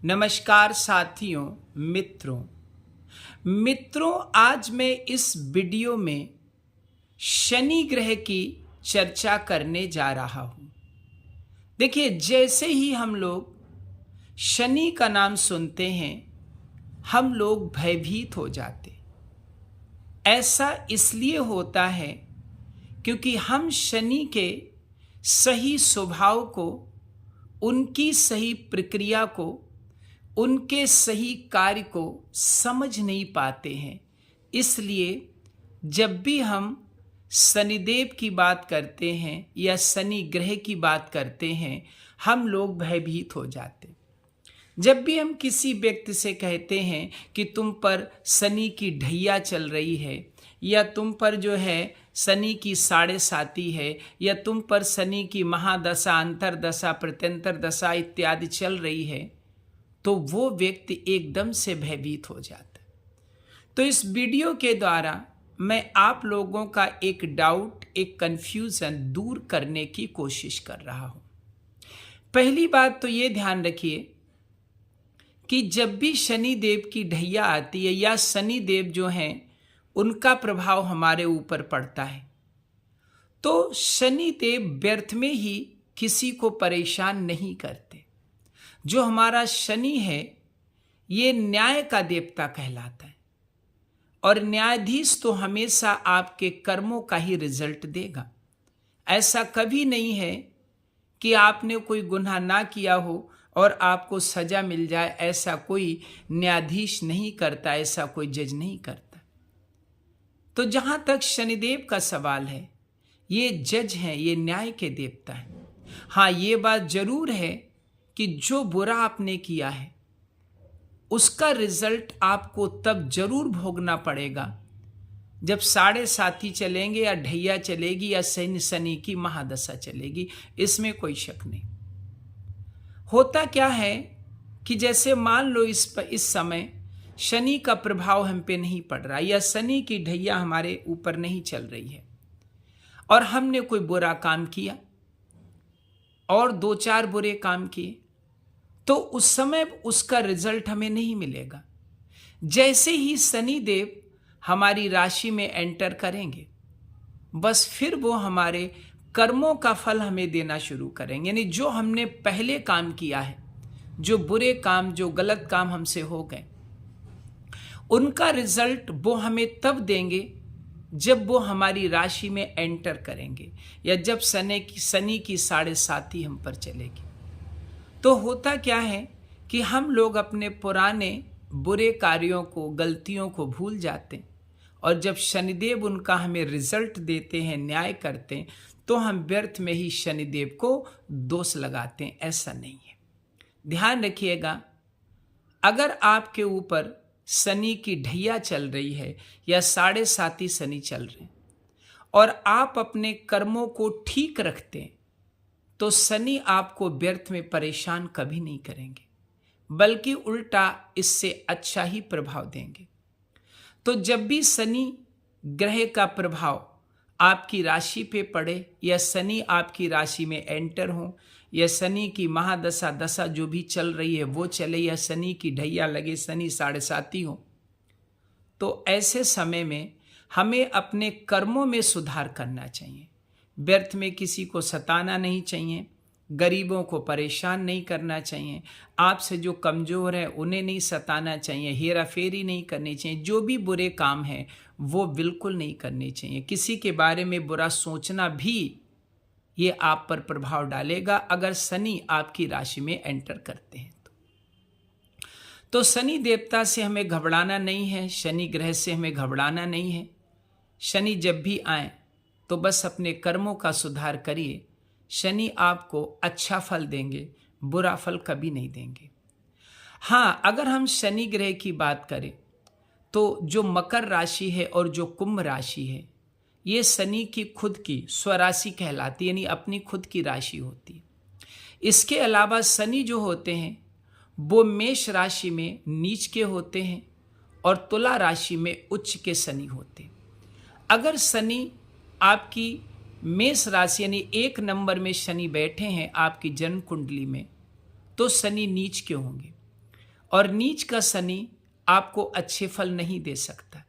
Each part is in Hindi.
नमस्कार साथियों, मित्रों आज मैं इस वीडियो में शनि ग्रह की चर्चा करने जा रहा हूं। देखिए, जैसे ही हम लोग शनि का नाम सुनते हैं हम लोग भयभीत हो जाते। ऐसा इसलिए होता है क्योंकि हम शनि के सही स्वभाव को, उनकी सही प्रक्रिया को, उनके सही कार्य को समझ नहीं पाते हैं। इसलिए जब भी हम शनिदेव की बात करते हैं या शनि ग्रह की बात करते हैं हम लोग भयभीत हो जाते। जब भी हम किसी व्यक्ति से कहते हैं कि तुम पर शनि की ढैया चल रही है, या तुम पर जो है शनि की साढ़े साती है, या तुम पर शनि की महादशा, अंतरदशा, प्रत्यंतर दशा इत्यादि चल रही है, तो वो व्यक्ति एकदम से भयभीत हो जाता है। तो इस वीडियो के द्वारा मैं आप लोगों का एक डाउट, एक कंफ्यूजन दूर करने की कोशिश कर रहा हूं। पहली बात तो ये ध्यान रखिए कि जब भी शनि देव की ढैया आती है या शनि देव जो हैं उनका प्रभाव हमारे ऊपर पड़ता है, तो शनि देव व्यर्थ में ही किसी को परेशान नहीं करते। जो हमारा शनि है ये न्याय का देवता कहलाता है, और न्यायाधीश तो हमेशा आपके कर्मों का ही रिजल्ट देगा। ऐसा कभी नहीं है कि आपने कोई गुनाह ना किया हो और आपको सजा मिल जाए। ऐसा कोई न्यायाधीश नहीं करता, ऐसा कोई जज नहीं करता। तो जहां तक शनिदेव का सवाल है, ये जज हैं, ये न्याय के देवता हैं। हाँ, ये बात जरूर है कि जो बुरा आपने किया है उसका रिजल्ट आपको तब जरूर भोगना पड़ेगा जब साढ़े साती चलेंगे या ढैया चलेगी या शनि की महादशा चलेगी। इसमें कोई शक नहीं। होता क्या है कि जैसे मान लो इस समय शनि का प्रभाव हम पे नहीं पड़ रहा, या शनि की ढैया हमारे ऊपर नहीं चल रही है, और हमने कोई बुरा काम किया और 2-4 बुरे काम किए, तो उस समय उसका रिजल्ट हमें नहीं मिलेगा। जैसे ही शनि देव हमारी राशि में एंटर करेंगे, बस फिर वो हमारे कर्मों का फल हमें देना शुरू करेंगे। यानी जो हमने पहले काम किया है, जो बुरे काम, जो गलत काम हमसे हो गए, उनका रिजल्ट वो हमें तब देंगे जब वो हमारी राशि में एंटर करेंगे, या जब शनि की साढ़े साती हम पर चलेगी। तो होता क्या है कि हम लोग अपने पुराने बुरे कार्यों को, गलतियों को भूल जाते हैं, और जब शनिदेव उनका हमें रिजल्ट देते हैं, न्याय करते हैं, तो हम व्यर्थ में ही शनिदेव को दोष लगाते हैं। ऐसा नहीं है। ध्यान रखिएगा, अगर आपके ऊपर शनि की ढैया चल रही है या साढ़े साती शनि चल रहे हैं और आप अपने कर्मों को ठीक रखते हैं, तो शनि आपको व्यर्थ में परेशान कभी नहीं करेंगे, बल्कि उल्टा इससे अच्छा ही प्रभाव देंगे। तो जब भी शनि ग्रह का प्रभाव आपकी राशि पे पड़े, या शनि आपकी राशि में एंटर हो, या शनि की महादशा, दशा जो भी चल रही है वो चले, या शनि की ढैया लगे, शनि साढ़े साती हो, तो ऐसे समय में हमें अपने कर्मों में सुधार करना चाहिए। व्यर्थ में किसी को सताना नहीं चाहिए, गरीबों को परेशान नहीं करना चाहिए, आपसे जो कमज़ोर है उन्हें नहीं सताना चाहिए, हेरा फेरी नहीं करनी चाहिए, जो भी बुरे काम हैं वो बिल्कुल नहीं करने चाहिए। किसी के बारे में बुरा सोचना भी ये आप पर प्रभाव डालेगा अगर शनि आपकी राशि में एंटर करते हैं। तो शनि देवता से हमें घबराना नहीं है, शनि ग्रह से हमें घबराना नहीं है। शनि जब भी आए तो बस अपने कर्मों का सुधार करिए। शनि आपको अच्छा फल देंगे, बुरा फल कभी नहीं देंगे। हाँ, अगर हम शनि ग्रह की बात करें तो जो मकर राशि है और जो कुंभ राशि है, ये शनि की खुद की स्वराशि कहलाती है, यानी अपनी खुद की राशि होती है। इसके अलावा शनि जो होते हैं वो मेष राशि में नीच के होते हैं और तुला राशि में उच्च के शनि होते हैं। अगर शनि आपकी मेष राशि यानी 1 नंबर में शनि बैठे हैं आपकी जन्म कुंडली में, तो शनि नीच के होंगे। और नीच का शनि आपको अच्छे फल नहीं दे सकता।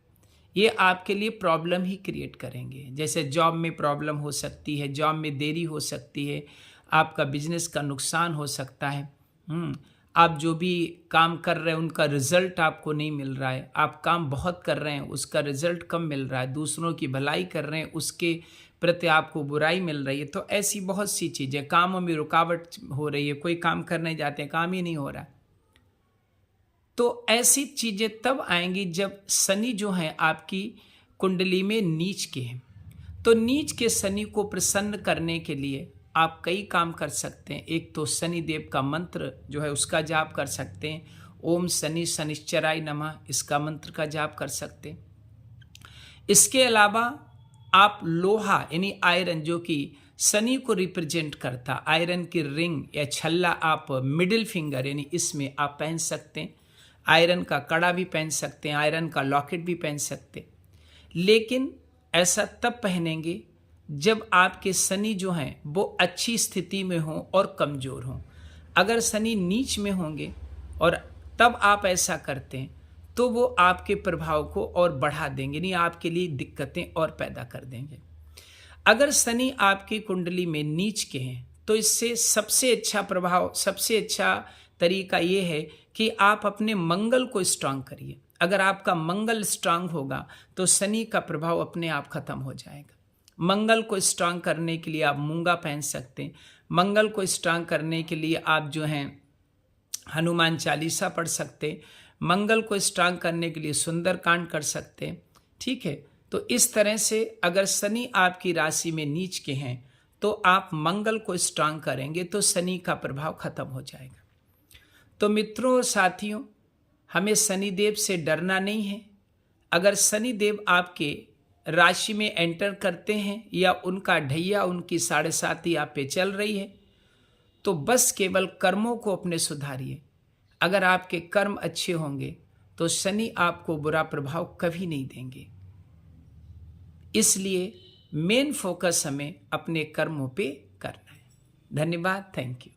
ये आपके लिए प्रॉब्लम ही क्रिएट करेंगे। जैसे जॉब में प्रॉब्लम हो सकती है, जॉब में देरी हो सकती है, आपका बिजनेस का नुकसान हो सकता है। आप जो भी काम कर रहे हैं उनका रिजल्ट आपको नहीं मिल रहा है। आप काम बहुत कर रहे हैं, उसका रिजल्ट कम मिल रहा है। दूसरों की भलाई कर रहे हैं, उसके प्रति आपको बुराई मिल रही है। तो ऐसी बहुत सी चीज़ें, कामों में रुकावट हो रही है, कोई काम करने जाते हैं, काम ही नहीं हो रहा। तो ऐसी चीज़ें तब आएंगी जब शनि जो है आपकी कुंडली में नीच के हैं। तो नीच के शनि को प्रसन्न करने के लिए आप कई काम कर सकते हैं। एक तो शनि देव का मंत्र जो है उसका जाप कर सकते हैं। ओम शनि शनिश्चराय नमः, इसका मंत्र का जाप कर सकते हैं। इसके अलावा आप लोहा यानी आयरन, जो कि शनि को रिप्रेजेंट करता, आयरन की रिंग या छल्ला आप मिडिल फिंगर यानी इसमें आप पहन सकते हैं। आयरन का कड़ा भी पहन सकते हैं, आयरन का लॉकेट भी पहन सकते हैं। लेकिन ऐसा तब पहनेंगे जब आपके शनि जो हैं वो अच्छी स्थिति में हों और कमज़ोर हों। अगर शनि नीच में होंगे और तब आप ऐसा करते हैं तो वो आपके प्रभाव को और बढ़ा देंगे, नहीं आपके लिए दिक्कतें और पैदा कर देंगे। अगर शनि आपकी कुंडली में नीच के हैं तो इससे सबसे अच्छा प्रभाव, सबसे अच्छा तरीका ये है कि आप अपने मंगल को स्ट्रांग करिए। अगर आपका मंगल स्ट्रांग होगा तो शनि का प्रभाव अपने आप खत्म हो जाएगा। मंगल को स्ट्रांग करने के लिए आप मूंगा पहन सकते हैं। मंगल को स्ट्रांग करने के लिए आप जो हैं हनुमान चालीसा पढ़ सकते हैं। मंगल को स्ट्रांग करने के लिए सुंदरकांड कर सकते हैं। ठीक है, तो इस तरह से अगर शनि आपकी राशि में नीच के हैं तो आप मंगल को स्ट्रांग करेंगे तो शनि का प्रभाव खत्म हो जाएगा। तो मित्रों और साथियों, हमें शनिदेव से डरना नहीं है। अगर शनिदेव आपके राशि में एंटर करते हैं या उनका ढैया, उनकी 7.5 आप पे चल रही है, तो बस केवल कर्मों को अपने सुधारिए। अगर आपके कर्म अच्छे होंगे तो शनि आपको बुरा प्रभाव कभी नहीं देंगे। इसलिए मेन फोकस हमें अपने कर्मों पे करना है। धन्यवाद, थैंक यू।